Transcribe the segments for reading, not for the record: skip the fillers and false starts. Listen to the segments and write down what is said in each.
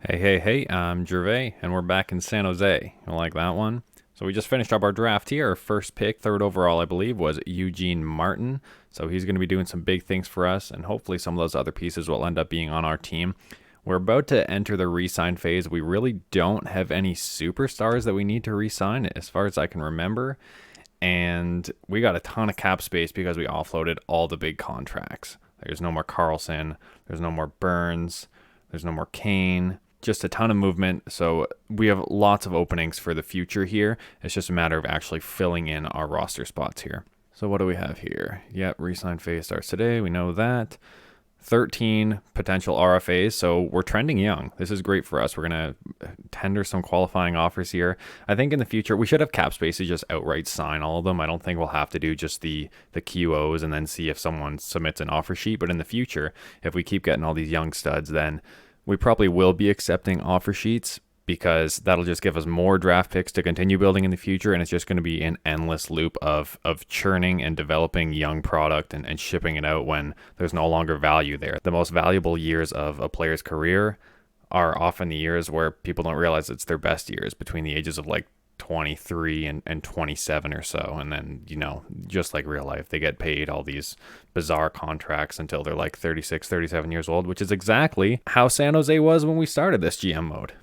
Hey, I'm Gervais, and we're back in San Jose. You like that one? So we just finished up our draft here. Our first pick, third overall, I believe, was Eugene Martin. So he's going to be doing some big things for us, and hopefully some of those other pieces will end up being on our team. We're about to enter the re-sign phase. We really don't have any superstars that we need to re-sign, as far as I can remember. And we got a ton of cap space because we offloaded all the big contracts. There's no more Carlson. There's no more Burns. There's no more Kane. Just a ton of movement. So we have lots of openings for the future here. It's just a matter of actually filling in our roster spots here. So what do we have here? Yep, re-sign phase starts today. We know that. 13 potential RFAs, so we're trending young. This is great for us. We're going to tender some qualifying offers here. I think in the future, we should have cap space to just outright sign all of them. I don't think we'll have to do just the QOs and then see if someone submits an offer sheet. But in the future, if we keep getting all these young studs, then we probably will be accepting offer sheets because that'll just give us more draft picks to continue building in the future. And it's just going to be an endless loop of churning and developing young product and shipping it out when there's no longer value there. The most valuable years of a player's career are often the years where people don't realize it's their best years, between the ages of like 23 and 27 or so. And then, just like real life, they get paid all these bizarre contracts until they're like 36, 37 years old, which is exactly how San Jose was when we started this GM mode.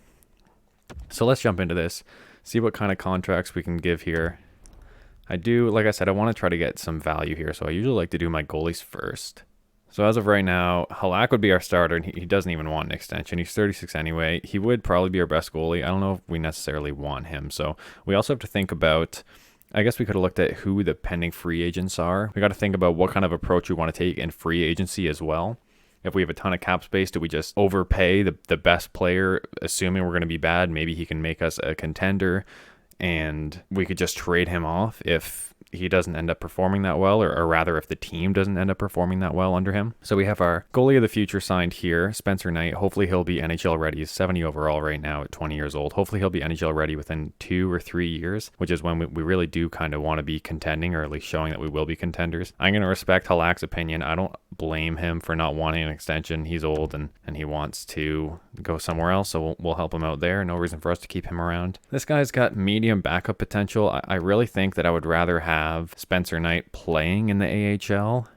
So let's jump into this, see what kind of contracts we can give here. Like I said, I want to try to get some value here. So I usually like to do my goalies first. So as of right now, Halak would be our starter, and he doesn't even want an extension. He's 36 anyway. He would probably be our best goalie. I don't know if we necessarily want him. So we also have to think about, I guess we could have looked at who the pending free agents are. We got to think about what kind of approach we want to take in free agency as well. If we have a ton of cap space, do we just overpay the best player, assuming we're going to be bad? Maybe he can make us a contender, and we could just trade him off if he doesn't end up performing that well, or rather if the team doesn't end up performing that well under him. So we have our goalie of the future signed here, Spencer Knight. Hopefully he'll be NHL ready. He's 70 overall right now at 20 years old. Hopefully he'll be NHL ready within 2 or 3 years, which is when we really do kind of want to be contending, or at least showing that we will be contenders. I'm going to respect Halak's opinion. I don't blame him for not wanting an extension. He's old and he wants to go somewhere else, so we'll help him out there. No reason for us to keep him around. This guy's got medium backup potential. I really think that I would rather have Spencer Knight playing in the AHL.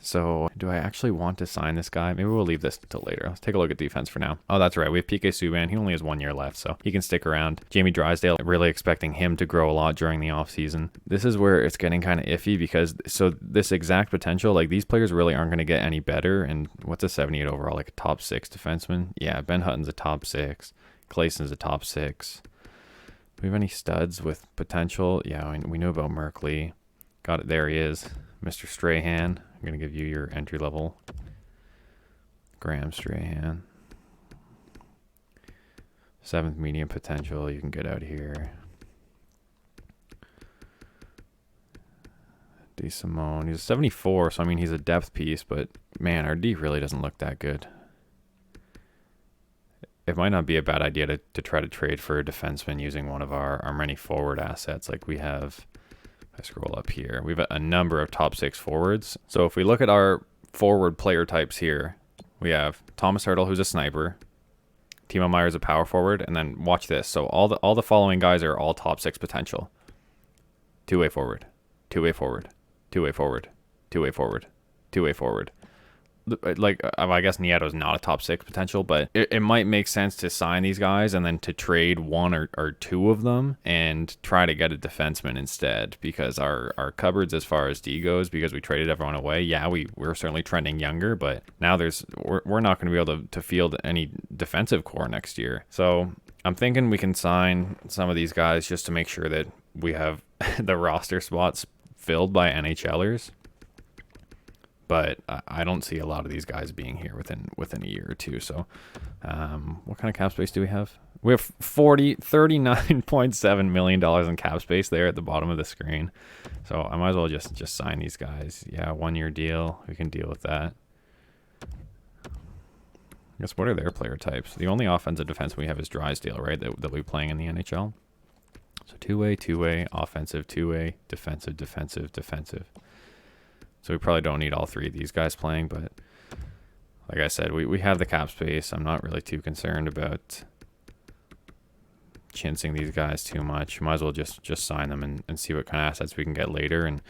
So do I actually want to sign this guy? Maybe we'll leave this till later. Let's take a look at defense for now. Oh, that's right. We have PK Subban. He only has 1 year left, so he can stick around. Jamie Drysdale, really expecting him to grow a lot during the offseason. This is where it's getting kind of iffy because this exact potential, like these players really aren't going to get any better. And what's a 78 overall? Like a top 6 defenseman? Yeah, Ben Hutton's a top 6. Clayson's a top 6. Do we have any studs with potential? Yeah, we knew about Merkley. Got it. There he is. Mr. Strahan. I'm going to give you your entry level. Graham Strahan. 7th medium potential. You can get out here. DeSimone. He's a 74, so I mean he's a depth piece, but man, our D really doesn't look that good. It might not be a bad idea to try to trade for a defenseman using one of our many forward assets. Like we have, if I scroll up here, we have a number of top 6 forwards. So if we look at our forward player types here, we have Thomas Hertl, who's a sniper. Timo Meier's a power forward. And then watch this. So all the following guys are all top 6 potential. Two-way forward, two-way forward, two-way forward, two-way forward, two-way forward. Like, I guess Nieto's not a top 6 potential, but it might make sense to sign these guys and then to trade 1 or 2 of them and try to get a defenseman instead, because our cupboards as far as D goes, because we traded everyone away, yeah, we're certainly trending younger, but now we're not going to be able to field any defensive core next year. So I'm thinking we can sign some of these guys just to make sure that we have the roster spots filled by NHLers. But I don't see a lot of these guys being here within a year or two. So what kind of cap space do we have? We have $39.7 million in cap space there at the bottom of the screen. So I might as well just sign these guys. Yeah, 1 year deal. We can deal with that. I guess what are their player types? The only offensive defense we have is Drysdale, right? That we'll be playing in the NHL. So two-way, offensive, two-way, defensive, defensive, defensive. So we probably don't need all 3 of these guys playing, but Like I said, we have the cap space. I'm not really too concerned about chinsing these guys too much. Might as well just sign them and see what kind of assets we can get later. And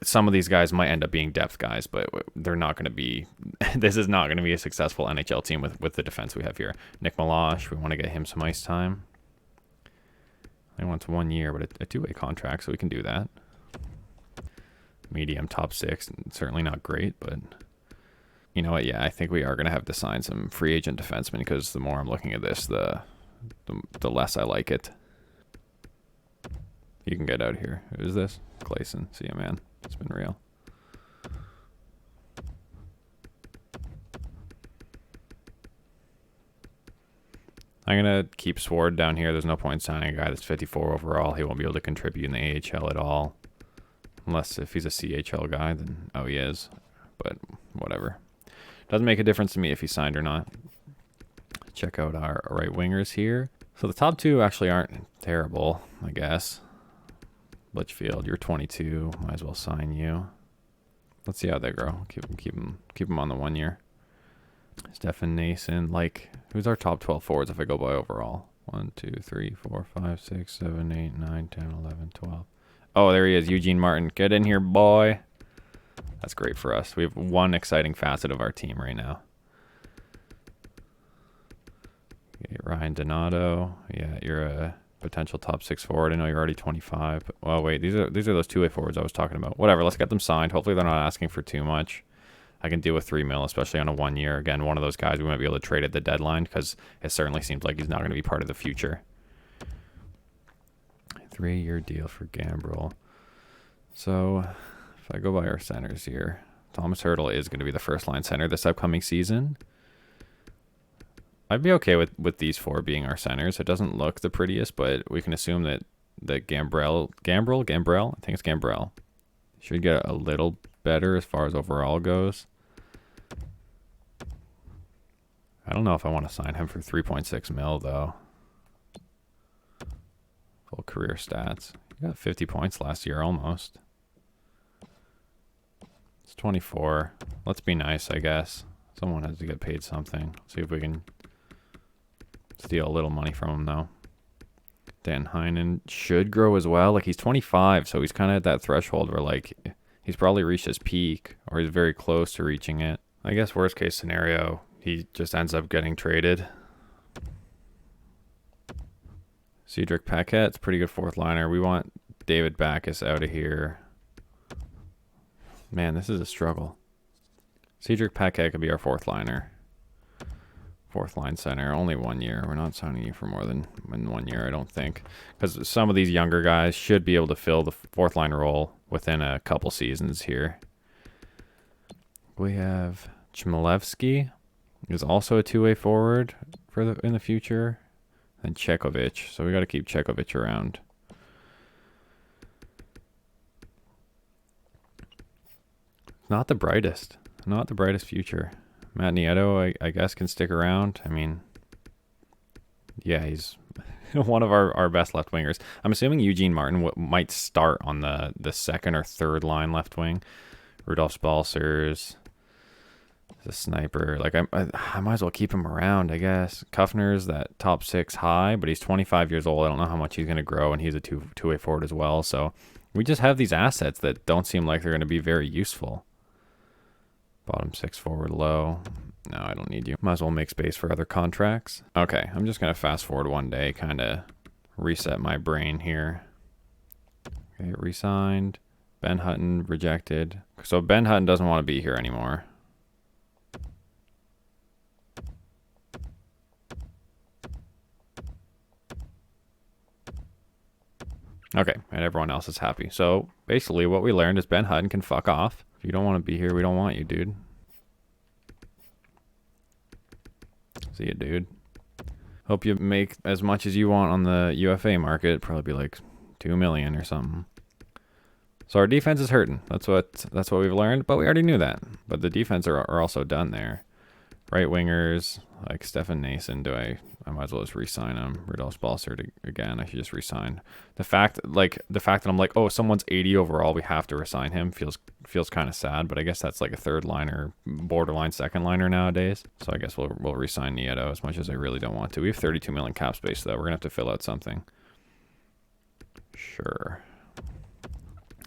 some of these guys might end up being depth guys, but they're not going to be. This is not going to be a successful NHL team with the defense we have here. Nick Milosh, we want to get him some ice time. He wants 1 year, but a two-way contract, so we can do that. Medium top 6, certainly not great, but you know what? Yeah, I think we are going to have to sign some free agent defensemen because the more I'm looking at this, the less I like it. You can get out of here. Who is this? Clayson. See ya, man. It's been real. I'm going to keep Sword down here. There's no point signing a guy that's 54 overall. He won't be able to contribute in the AHL at all. Unless if he's a CHL guy, then oh, he is. But whatever. Doesn't make a difference to me if he's signed or not. Check out our right wingers here. So the top 2 actually aren't terrible, I guess. Litchfield, you're 22. Might as well sign you. Let's see how they grow. Keep them on the 1 year. Stefan Nason, like, who's our top 12 forwards if I go by overall? 1, 2, 3, 4, 5, 6, 7, 8, 9, 10, 11, 12. Oh, there he is, Eugene Martin. Get in here, boy. That's great for us. We have one exciting facet of our team right now. Okay, Ryan Donato. Yeah, you're a potential top 6 forward. I know you're already 25. But, well, wait, these are those two-way forwards I was talking about. Whatever, let's get them signed. Hopefully they're not asking for too much. I can deal with $3 million, especially on a 1 year. Again, one of those guys we might be able to trade at the deadline because it certainly seems like he's not going to be part of the future. 3-year deal for Gambrel. So if I go by our centers here, Thomas Hurdle is going to be the first line center this upcoming season. I'd be okay with these 4 being our centers. It doesn't look the prettiest, but we can assume that Gambrel, I think it's Gambrel, should get a little better as far as overall goes. I don't know if I want to sign him for 3.6 mil though. Full career stats. He got 50 points last year almost. It's 24. Let's be nice, I guess. Someone has to get paid something. See if we can steal a little money from him though. Dan Heinen should grow as well. Like, he's 25, so he's kind of at that threshold where, like, he's probably reached his peak or he's very close to reaching it. I guess worst case scenario, he just ends up getting traded. Cedric Paquette's pretty good 4th liner. We want David Backus out of here. Man, this is a struggle. Cedric Paquette could be our 4th liner. 4th line center, only 1 year. We're not signing you for more than 1 year, I don't think. Because some of these younger guys should be able to fill the 4th line role within a couple seasons here. We have Chmielewski, who's also a 2-way forward in the future. And Chekovich, so we got to keep Chekovich around. Not the brightest future. Matt Nieto, I guess, can stick around. I mean, yeah, he's one of our best left wingers. I'm assuming Eugene Martin might start on the 2nd or 3rd line left wing. Rudolph Spalsers, the sniper. Like, I might as well keep him around, I guess. Kuffner's that top 6 high, but he's 25 years old. I don't know how much he's going to grow, and he's a two-way forward as well. So we just have these assets that don't seem like they're going to be very useful. Bottom 6 forward low. No, I don't need you. Might as well make space for other contracts. Okay, I'm just going to fast forward one day, kind of reset my brain here. Okay, re-signed. Ben Hutton rejected. So Ben Hutton doesn't want to be here anymore. Okay, and everyone else is happy. So basically what we learned is Ben Hutton can fuck off. If you don't want to be here, we don't want you, dude. See ya, dude. Hope you make as much as you want on the UFA market. Probably be like 2 million or something. So our defense is hurting. That's what we've learned, but we already knew that. But the defense are also done there. Right wingers like Stefan Nason. I might as well just re-sign him. Rudolph Balser again. I should just re-sign. The fact that I'm like, oh, someone's 80 overall, we have to resign him feels kind of sad. But I guess that's like a third liner, borderline second liner nowadays. So I guess we'll re-sign Nieto as much as I really don't want to. We have 32 million cap space though. We're gonna have to fill out something. Sure.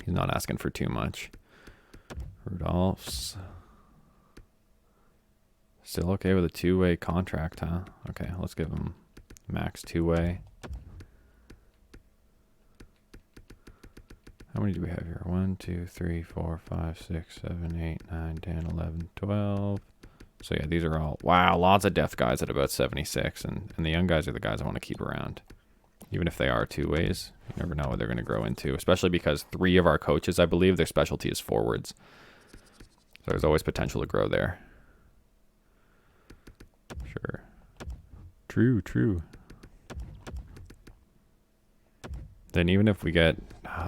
He's not asking for too much. Rudolph's. Still okay with a two-way contract, huh? Okay, let's give him max two-way. How many do we have here? 1, 2, 3, 4, 5, 6, 7, 8, 9, 10, 11, 12. So yeah, these are all, wow, lots of depth guys at about 76, and the young guys are the guys I want to keep around. Even if they are two-ways, you never know what they're going to grow into, especially because 3 of our coaches, I believe, their specialty is forwards. So there's always potential to grow there. Sure. True. Then even if we get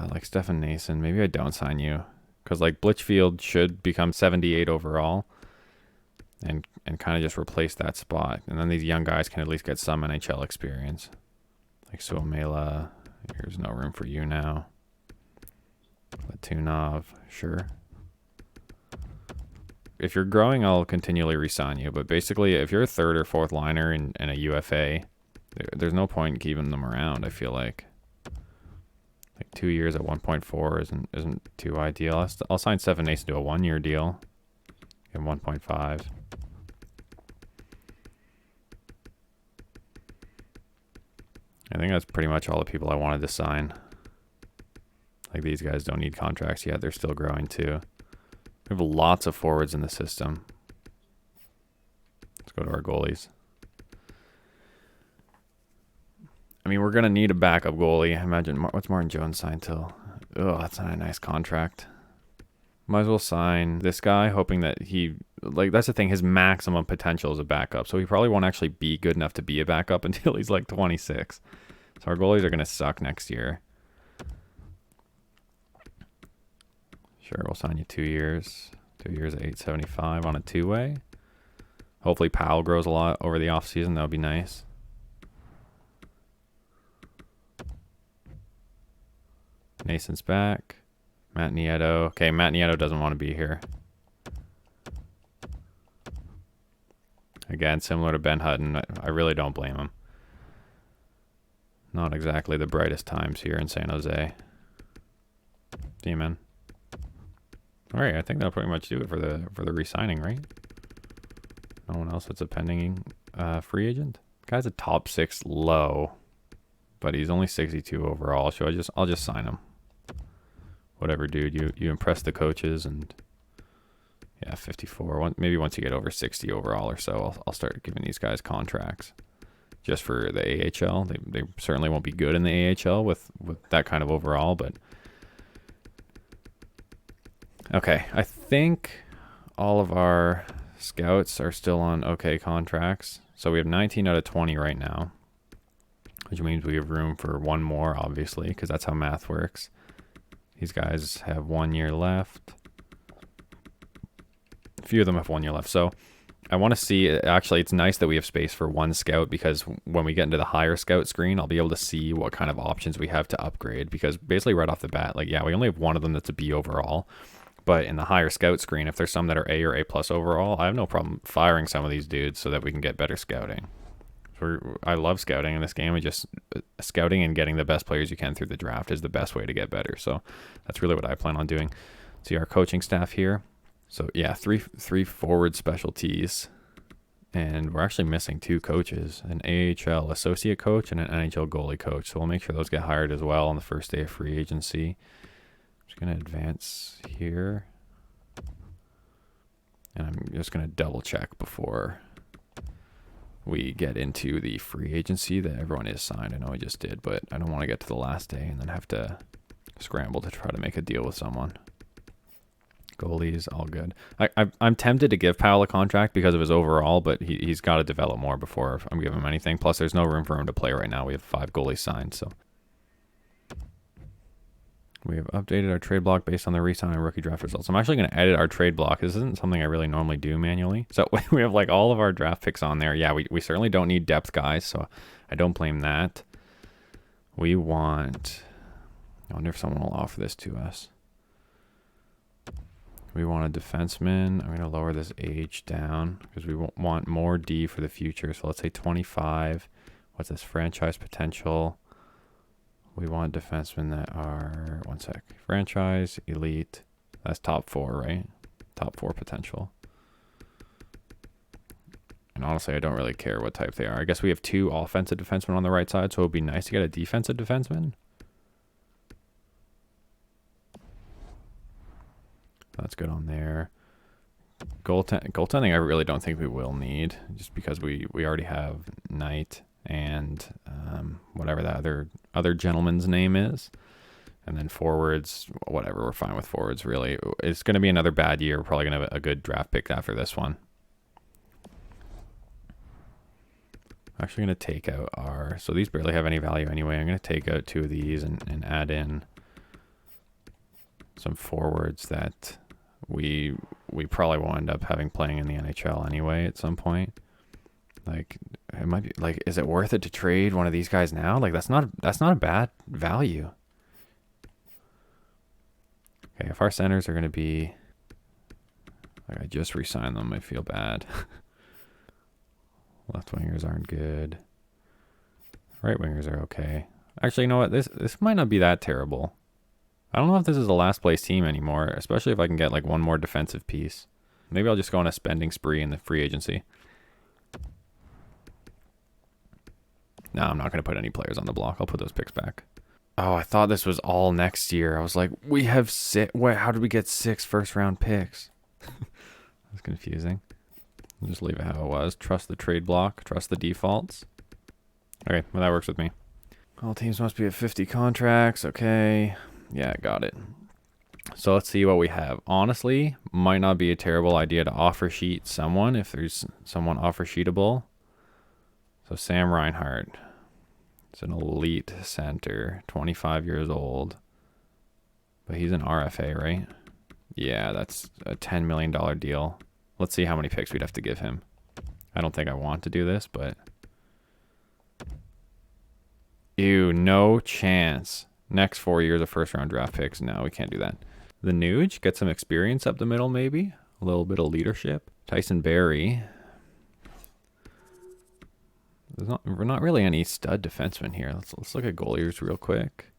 like Stefan Nason, maybe I don't sign you. Because like Blitchfield should become 78 overall and kind of just replace that spot. And then these young guys can at least get some NHL experience. Like Suomela, there's no room for you now. Latunov, sure. If you're growing, I'll continually re-sign you. But basically, if you're a third or fourth liner in a UFA, there's no point in keeping them around, I feel like. Like 2 years at 1.4 isn't too ideal. I'll sign Stefan Nason to a 1-year deal. Give him 1.5. I think that's pretty much all the people I wanted to sign. Like these guys don't need contracts yet. They're still growing too. We have lots of forwards in the system. Let's go to our goalies. I mean, we're going to need a backup goalie. Imagine, what's Martin Jones signed till? Oh, that's not a nice contract. Might as well sign this guy, hoping that that's the thing, his maximum potential is a backup. So he probably won't actually be good enough to be a backup until he's like 26. So our goalies are going to suck next year. Sure, we'll sign you 2 years. 2 years at 875 on a two-way. Hopefully Powell grows a lot over the offseason. That would be nice. Nason's back. Matt Nieto. Okay, Matt Nieto doesn't want to be here. Again, similar to Ben Hutton, I really don't blame him. Not exactly the brightest times here in San Jose. See you, man. All right, I think that'll pretty much do it for the re-signing, right? No one else that's a pending free agent. Guy's a top 6 low, but he's only 62 overall. So I'll just sign him. Whatever, dude. You impress the coaches, and yeah, 54. Maybe once you get over 60 overall or so, I'll start giving these guys contracts. Just for the AHL, they certainly won't be good in the AHL with that kind of overall, but. Okay, I think all of our scouts are still on okay contracts. So we have 19 out of 20 right now, which means we have room for one more, obviously, because that's how math works. These guys have 1 year left. A few of them have 1 year left. So I want to see, actually, it's nice that we have space for one scout, because when we get into the higher scout screen, I'll be able to see what kind of options we have to upgrade, because basically right off the bat, like, yeah, we only have one of them that's a B overall. But in the higher scout screen, if there's some that are A or A plus overall, I have no problem firing some of these dudes so that we can get better scouting. I love scouting in this game. Scouting and getting the best players you can through the draft is the best way to get better. So that's really what I plan on doing. See our coaching staff here. So yeah, three forward specialties. And we're actually missing 2 coaches, an AHL associate coach and an NHL goalie coach. So we'll make sure those get hired as well on the first day of free agency. Just going to advance here. And I'm just going to double check before we get into the free agency that everyone is signed. I know I just did, but I don't want to get to the last day and then have to scramble to try to make a deal with someone. Goalies, all good. I'm tempted to give Powell a contract because of his overall, but he's got to develop more before I'm giving him anything. Plus, there's no room for him to play right now. We have 5 goalies signed, so. We have updated our trade block based on the recent rookie draft results. I'm actually going to edit our trade block. This isn't something I really normally do manually. So we have like all of our draft picks on there. Yeah, we certainly don't need depth guys, so I don't blame that. We want... I wonder if someone will offer this to us. We want a defenseman. I'm going to lower this age down because we want more D for the future. So let's say 25. What's this? Franchise potential. We want defensemen that are, one sec, franchise, elite. That's top 4, right? Top 4 potential. And honestly, I don't really care what type they are. I guess we have 2 offensive defensemen on the right side, so it would be nice to get a defensive defenseman. That's good on there. Goaltending, I really don't think we will need, just because we already have Knight and whatever that other gentleman's name is. And then forwards, whatever, we're fine with forwards, really. It's going to be another bad year. We're probably going to have a good draft pick after this one. I'm actually going to take out our... So these barely have any value anyway. I'm going to take out 2 of these and add in some forwards that we probably will end up having playing in the NHL anyway at some point. Like, it might be like, is it worth it to trade one of these guys now? Like, that's not a bad value. Okay, if our centers are going to be, like, I just re-signed them, I feel bad. Left wingers aren't good. Right wingers are okay. Actually, you know what? This might not be that terrible. I don't know if this is a last place team anymore, especially if I can get like one more defensive piece. Maybe I'll just go on a spending spree in the free agency. No, I'm not going to put any players on the block. I'll put those picks back. Oh, I thought this was all next year. I was like, we have 6. Wait, how did we get 6 first-round picks? That's confusing. I'll just leave it how it was. Trust the trade block. Trust the defaults. Okay, well, that works with me. All teams must be at 50 contracts. Okay. Yeah, got it. So let's see what we have. Honestly, might not be a terrible idea to offer sheet someone if there's someone offer sheetable. So Sam Reinhart. He's an elite center, 25 years old. But he's an RFA, right? Yeah, that's a $10 million deal. Let's see how many picks we'd have to give him. I don't think I want to do this, but... Ew, no chance. Next 4 years of first-round draft picks. No, we can't do that. The Nuge, get some experience up the middle, maybe. A little bit of leadership. Tyson Barrie. We're not really any stud defensemen here. Let's look at goalies real quick.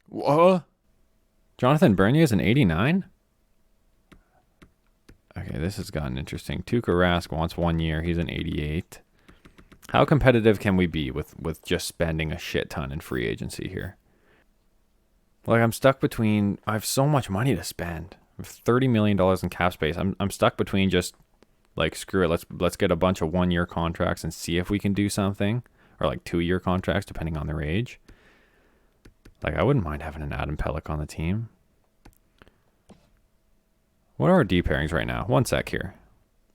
Whoa! Jonathan Bernier is an 89? Okay, this has gotten interesting. Tuukka Rask wants 1 year. He's an 88. How competitive can we be with just spending a shit ton in free agency here? Like, I'm stuck between... I have so much money to spend. I have $30 million in cap space. I'm stuck between just... Like, screw it, let's get a bunch of 1 year contracts and see if we can do something. Or like 2 year contracts, depending on their age. Like, I wouldn't mind having an Adam Pelech on the team. What are our D pairings right now? 1 sec here.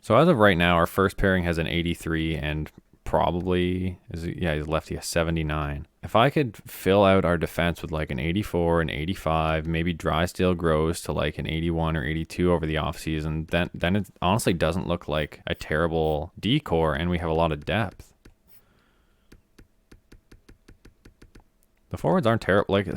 So as of right now, our first pairing has an 83 and probably... he's lefty, a 79. If I could fill out our defense with like an 84, an 85, maybe Drysdale grows to like an 81 or 82 over the offseason, then it honestly doesn't look like a terrible D-core, and we have a lot of depth. The forwards aren't terrible. Like,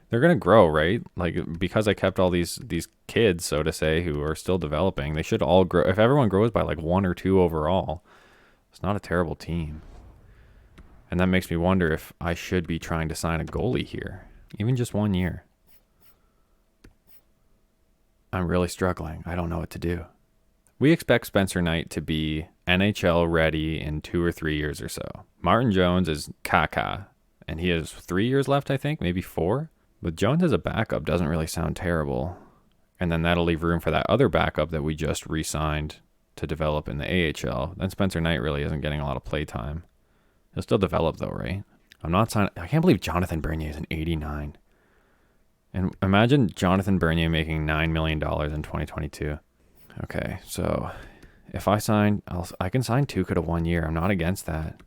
they're going to grow, right? Like, because I kept all these kids, so to say, who are still developing, they should all grow. If everyone grows by like 1 or 2 overall, it's not a terrible team. And that makes me wonder if I should be trying to sign a goalie here. Even just 1 year. I'm really struggling. I don't know what to do. We expect Spencer Knight to be NHL ready in 2 or 3 years or so. Martin Jones is caca. And he has 3 years left, I think. Maybe 4. But Jones as a backup doesn't really sound terrible. And then that'll leave room for that other backup that we just re-signed to develop in the AHL. Then Spencer Knight really isn't getting a lot of play time. He'll still develop though, right? I'm not signing... I can't believe Jonathan Bernier is an 89. And imagine Jonathan Bernier making $9 million in 2022. Okay, so if I sign... I can sign Tuukka to 1 year. I'm not against that.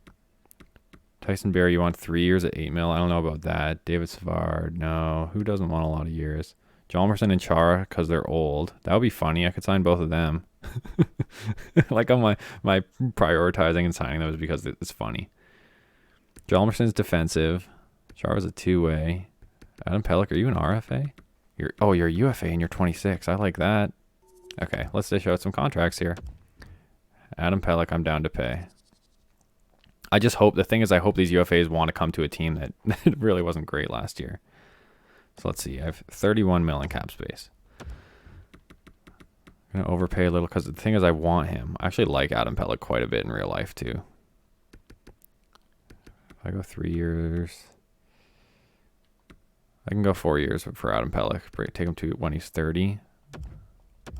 Tyson Berry, you want 3 years at 8 mil? I don't know about that. David Savard, no. Who doesn't want a lot of years? Jalmerson and Chara, because they're old. That would be funny. I could sign both of them. Like on my prioritizing and signing those because it's funny. Jalmerson's defensive. Chara's a two-way. Adam Pellick, are you an RFA? You're a UFA and you're 26. I like that. Okay, let's dish out some contracts here. Adam Pellick, I'm down to pay. I just hope, the thing is, I hope these UFAs want to come to a team that really wasn't great last year. So let's see. I have 31 mil in cap space. I'm going to overpay a little because the thing is, I want him. I actually like Adam Pellick quite a bit in real life, too. If I go 3 years, I can go 4 years for Adam Pellick. Take him to when he's 30.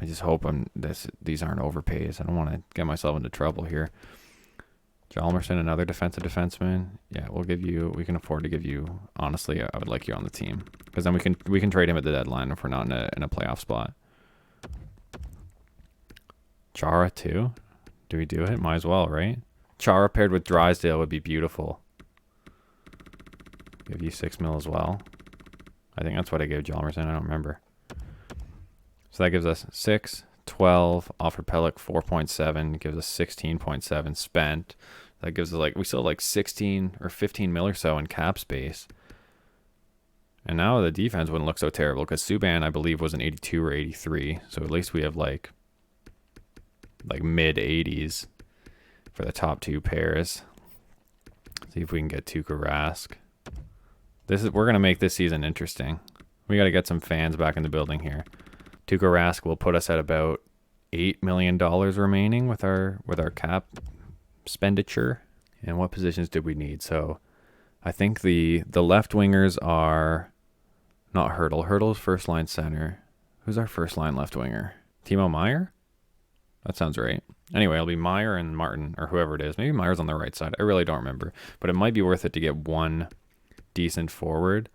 I just hope these aren't overpays. I don't want to get myself into trouble here. Jalmerson, another defensive defenseman. Yeah, we can afford to give you, honestly, I would like you on the team. Because then we can trade him at the deadline if we're not in a playoff spot. Chara too? Do we do it? Might as well, right? Chara paired with Drysdale would be beautiful. Give you 6 mil as well. I think that's what I gave Jalmerson. I don't remember. So that gives us 6, 12, offered Pellick 4.7, gives us 16.7 spent. That gives us we still have 16 or 15 mil or so in cap space. And now the defense wouldn't look so terrible because Subban, I believe, was an 82 or 83. So at least we have like mid 80s for the top two pairs. See if we can get Tuukka Rask. We're gonna make this season interesting. We got to get some fans back in the building here. Tuukka Rask will put us at about $8 million remaining with our cap expenditure. And what positions did we need? So I think the left wingers are not Hurdle. Hurdle's first line center. Who's our first line left winger? Timo Meier? That sounds right. Anyway, it'll be Meier and Martin or whoever it is. Maybe Meier's on the right side. I really don't remember. But it might be worth it to get one decent forward.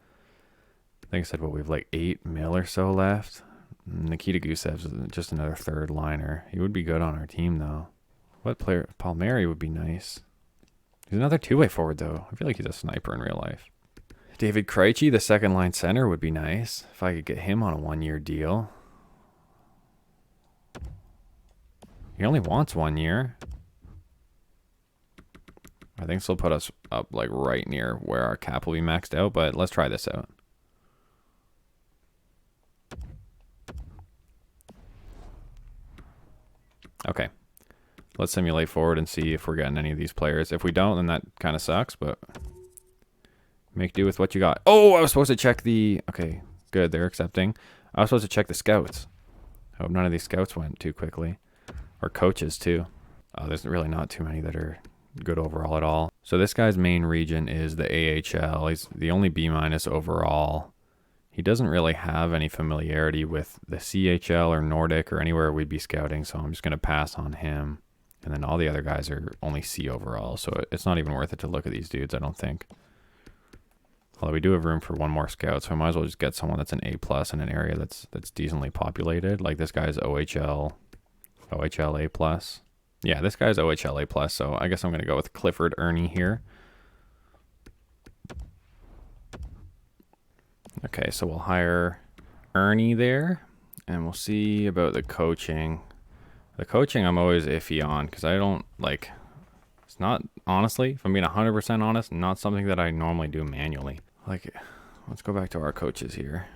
I think I said, we have 8 mil or so left. Nikita Gusev's just another third liner. He would be good on our team, though. What player? Palmieri would be nice. He's another two-way forward, though. I feel like he's a sniper in real life. David Krejci, the second line center, would be nice if I could get him on a 1-year deal. He only wants 1 year. I think this will put us up right near where our cap will be maxed out, but let's try this out. Okay. Let's simulate forward and see if we're getting any of these players. If we don't, then that kind of sucks, but make do with what you got. Oh, I was supposed to check the... Okay, good. They're accepting. I was supposed to check the scouts. I hope none of these scouts went too quickly. Or coaches, too. There's really not too many that are good overall at all. So this guy's main region is the AHL. He's the only B- overall. He doesn't really have any familiarity with the CHL or Nordic or anywhere we'd be scouting, so I'm just going to pass on him. And then all the other guys are only C overall, so it's not even worth it to look at these dudes, I don't think. Although we do have room for one more scout, so I might as well just get someone that's an A+ in an area that's decently populated. Like this guy's OHL A+. Yeah, this guy's OHL A+, so I guess I'm going to go with Clifford Ernie here. Okay, so we'll hire Ernie there, and we'll see about the coaching. The coaching I'm always iffy on because I don't it's not, honestly, if I'm being 100% honest, not something that I normally do manually. Let's go back to our coaches here.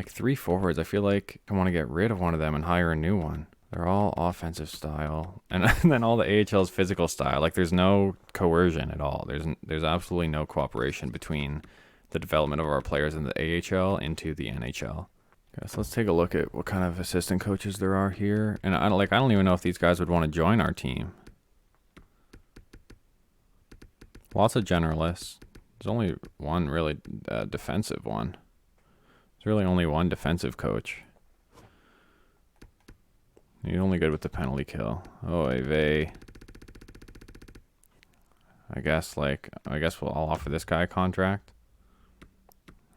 3 forwards, I feel like I want to get rid of one of them and hire a new one. They're all offensive style, and then all the AHL's physical style. There's no coercion at all. There's absolutely no cooperation between the development of our players in the AHL into the NHL. Okay, so let's take a look at what kind of assistant coaches there are here. And I don't even know if these guys would want to join our team. Lots of generalists. There's only one really defensive one. There's really only one defensive coach. He's only good with the penalty kill. Oh, vey. I guess I'll offer this guy a contract.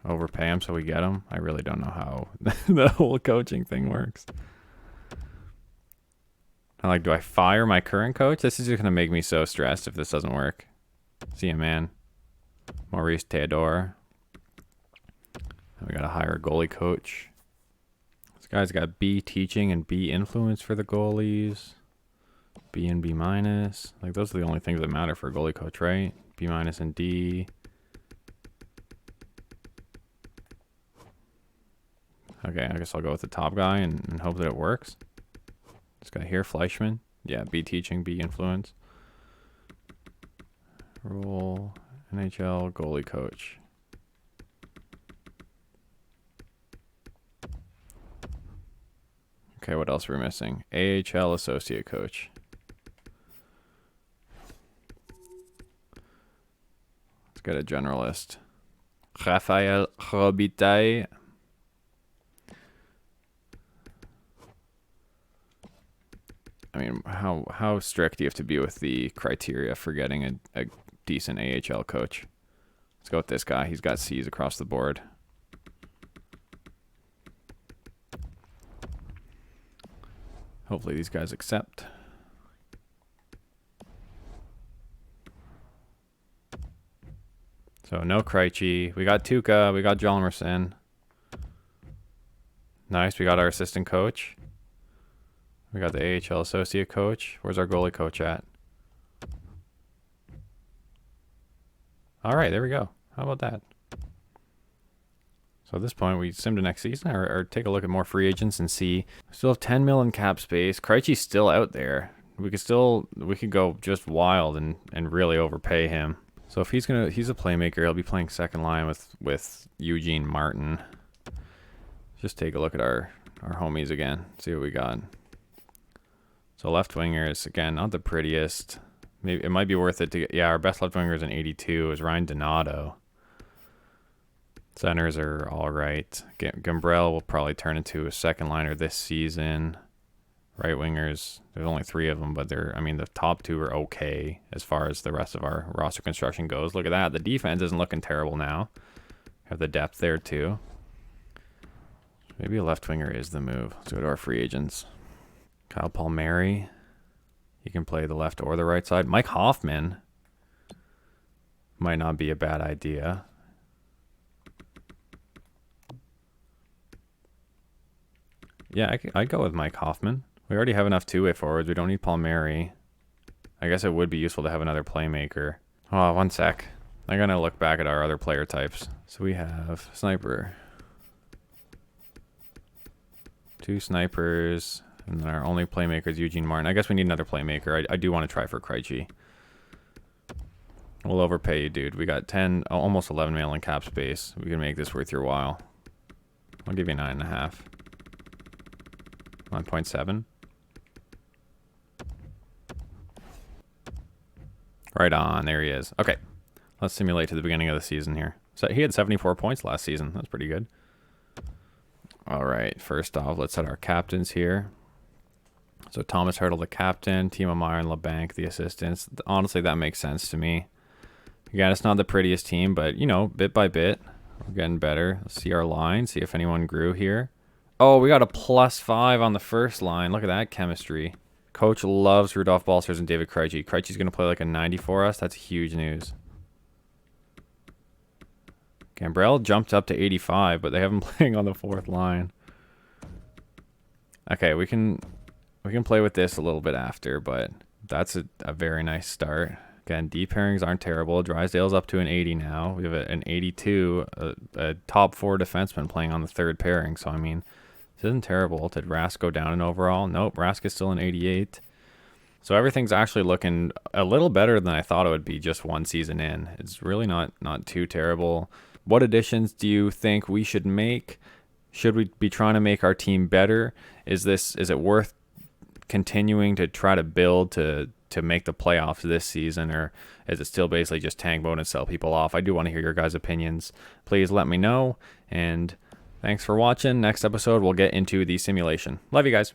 Overpay him so we get him. I really don't know how the whole coaching thing works. Do I fire my current coach? This is just going to make me so stressed if this doesn't work. See ya, man. Maurice Theodore. And we got to hire a goalie coach. This guy's got B teaching and B influence for the goalies. B and B minus. Like, those are the only things that matter for a goalie coach, right? B minus and D. Okay, I guess I'll go with the top guy and hope that it works. This guy here, Fleischman. Yeah, B teaching, B influence. Role, NHL, goalie coach. Okay, what else are we missing? AHL associate coach. Let's get a generalist. Rafael Robitaille. I mean, how strict do you have to be with the criteria for getting a decent AHL coach? Let's go with this guy. He's got C's across the board. Hopefully these guys accept. So no Krejci. We got Tuukka. We got Hjalmarsson. Nice. We got our assistant coach. We got the AHL associate coach. Where's our goalie coach at? All right, there we go. How about that? So at this point, we sim to next season or take a look at more free agents and see. We still have 10 mil in cap space. Krejci's still out there. We could go just wild and really overpay him. So if he's a playmaker, he'll be playing second line with Eugene Martin. Just take a look at our homies again. See what we got. So left wingers, again, not the prettiest. Maybe it might be worth it to get, yeah, our best left winger is an 82, is Ryan Donato. Centers are all right. Gambrell will probably turn into a second liner this season. Right wingers, there's only 3 of them, but the top 2 are okay as far as the rest of our roster construction goes. Look at that. The defense isn't looking terrible now. Have the depth there too. Maybe a left winger is the move. Let's go to our free agents. Kyle Palmieri. He can play the left or the right side. Mike Hoffman might not be a bad idea. Yeah, I'd go with Mike Hoffman. We already have enough two-way forwards. We don't need Palmieri. I guess it would be useful to have another playmaker. Oh, one sec. I'm going to look back at our other player types. So we have sniper. 2 snipers. And then our only playmaker is Eugene Martin. I guess we need another playmaker. I do want to try for Krejci. We'll overpay you, dude. We got 10, almost 11 mil in cap space. We can make this worth your while. I'll give you 9.5. 9.7. Right on. There he is. Okay. Let's simulate to the beginning of the season here. So he had 74 points last season. That's pretty good. All right. First off, let's set our captains here. So Thomas Hertl, the captain, Timo Meier and LeBanc, the assistants. Honestly, that makes sense to me. Again, it's not the prettiest team, but, bit by bit, we're getting better. Let's see our line, see if anyone grew here. Oh, we got a +5 on the first line. Look at that chemistry. Coach loves Rudolph Balcers and David Krejci. Krejci's going to play like a 90 for us. That's huge news. Gambrell jumped up to 85, but they have him playing on the 4th line. Okay, we can play with this a little bit after, but that's a very nice start. Again, D pairings aren't terrible. Drysdale's up to an 80 now. We have an 82, a top 4 defenseman playing on the 3rd pairing. So, this isn't terrible. Did Rask go down in overall? Nope, Rask is still an 88. So everything's actually looking a little better than I thought it would be just one season in. It's really not too terrible. What additions do you think we should make? Should we be trying to make our team better? Is it worth continuing to try to build to make the playoffs this season, or is it still basically just tank mode and sell people off? I do want to hear your guys' opinions. Please let me know, and thanks for watching. Next episode, we'll get into the simulation. Love you guys.